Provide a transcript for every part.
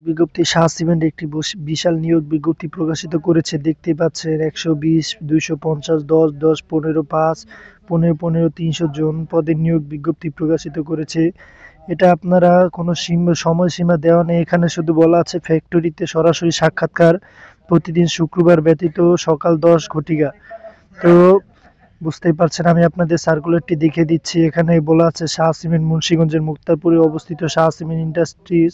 বিজ্ঞপ্তি শাহ সিমেন্ট একটি বিশাল নিয়োগ বিজ্ঞপ্তি প্রকাশিত করেছে। দেখতেই পাচ্ছেন 120, 250, 10, 10, 15, 5, 15, 15, 300 জন পদের নিয়োগ বিজ্ঞপ্তি প্রকাশিত করেছে। এটা আপনারা কোনো সময়সীমা দেওয়া নেই, এখানে শুধু বলা আছে ফ্যাক্টরিতে সরাসরি সাক্ষাৎকার প্রতিদিন শুক্রবার ব্যতীত সকাল 10 ঘটিকা। তো বুঝতেই পারছেন, আমি আপনাদের সার্কুলারটি দেখিয়ে দিচ্ছি। এখানে বলা আছে শাহ সিমেন্ট মুন্সিগঞ্জের মুক্তারপুরে অবস্থিত শাহ সিমেন্ট ইন্ডাস্ট্রিজ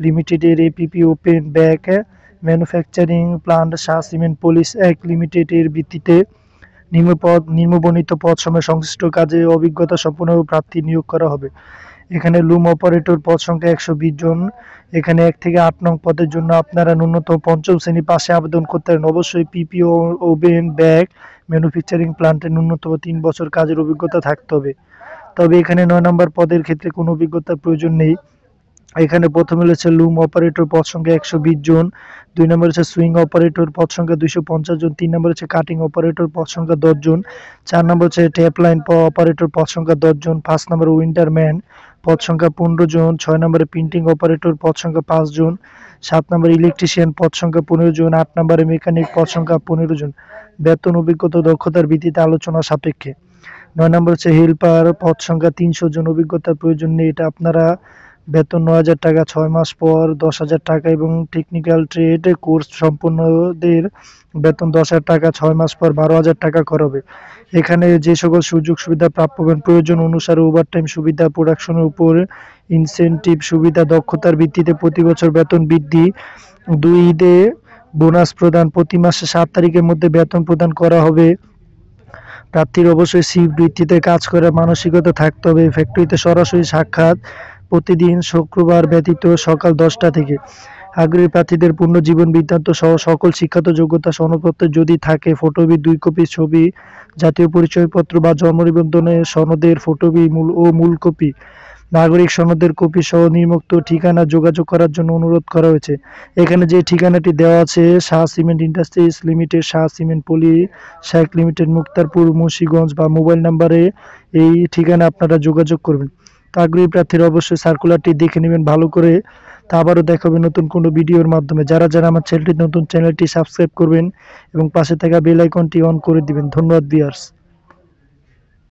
লিমিটেডের APP open back manufacturing plant Shah cement পলিশ অ্যাক্ট লিমিটেডের ভিত্তিতে নিম্নবর্ণিত পদ সময় সংশ্লিষ্ট কাজে অভিজ্ঞতা সম্পন্ন প্রার্থী নিয়োগ করা হবে। এখানে লুম অপারেটর পদ সংখ্যা 120 জন। এখানে 1 থেকে 8 নং পদের জন্য আপনারা ন্যূনতম পঞ্চম শ্রেণী পাশে আবেদন করতে পারেন। অবশ্যই পিপিও ওভেন ব্যাগ ম্যানুফ্যাকচারিং প্লান্টে ন্যূনতম 3 বছর কাজের অভিজ্ঞতা থাকতে হবে। তবে এখানে 9 নম্বর পদের ক্ষেত্রে কোনো অভিজ্ঞতার প্রয়োজন নেই। এখানে প্রথমে রয়েছে লুম অপারেটর পদ সংখ্যা 120 জন, 2 নম্বর হচ্ছে সুইং অপারেটর পদ সংখ্যা 250 জন, 3 নম্বর হচ্ছে কাটিং অপারেটর পদ সংখ্যা 10 জন, 4 নম্বর হচ্ছে ট্যাপ লাইন অপারেটর পদ সংখ্যা 10 জন, 5 নম্বর উইন্ডারম্যান পদ সংখ্যা 15 জন, 6 নম্বরে প্রিন্টিং অপারেটর পদ সংখ্যা 5 জন, 7 নম্বরে ইলেকট্রিশিয়ান পদ সংখ্যা 15 জন, 8 নম্বরে মেকানিক পদ সংখ্যা 15 জন। বেতন অভিজ্ঞতা দক্ষতার ভিত্তিতে আলোচনা সাপেক্ষে। 9 নম্বর হচ্ছে হেল্পার পদ সংখ্যা 300 জন, অভিজ্ঞতার প্রয়োজন নেই। এটা আপনারা বেতন 9,000 টাকা 6 মাস পর, 10,000 টাকা এবং টেকনিক্যাল ট্রেড কোর্স সম্পন্নদের বেতন 10,000 টাকা 6 মাস পর 12,000 টাকা করাবে। এখানে যে সকল সুযোগ সুবিধা প্রাপ্য হবেন প্রয়োজন অনুসারে ওভারটাইম সুবিধা, প্রোডাকশনের উপর ইনসেনটিভ সুবিধা, দক্ষতার ভিত্তিতে প্রতি বছর বেতন বৃদ্ধি, 2 ঈদে বোনাস প্রদান, প্রতি মাসে 7 তারিখের মধ্যে বেতন প্রদান করা হবে। প্রার্থীর অবশ্যই শিফট ভিত্তিতে কাজ করার মানসিকতা থাকতে হবে। ফ্যাক্টরিতে সরাসরি সাক্ষাৎ প্রতিদিন শুক্রবার ব্যতীত সকাল 10টা থেকে। আগ্রহী প্রার্থীদের পূর্ণ জীবন বৃত্তান্ত সহ সকল শিক্ষাগত যোগ্যতা সনদপত্র যদি থাকে, ফটোকপি 2 কপি ছবি, জাতীয় পরিচয়পত্র বা জন্ম নিবন্ধনের সনদের ফটোকপি মূল কপি, নাগরিক সনদের কপি সহ নিম্নোক্ত ঠিকানা যোগাযোগ করার জন্য অনুরোধ করা হয়েছে। এখানে যে ঠিকানাটি দেওয়া আছে Shah cement industries limited, Shah cement poly sack limited, Muktarpur, Munshiganj বা মোবাইল নাম্বারে এই ঠিকানা আপনারা যোগাযোগ করবেন। তো আগ্রহী প্রার্থীরা অবশ্যই সার্কুলারটি দেখে নেবেন ভালো করে। তা আবারও দেখাবে নতুন কোনো ভিডিওর মাধ্যমে। যারা যারা আমার চ্যানেলটি সাবস্ক্রাইব করবেন এবং পাশে থাকা বেল আইকনটি অন করে দিবেন। ধন্যবাদ ভিউয়ার্স।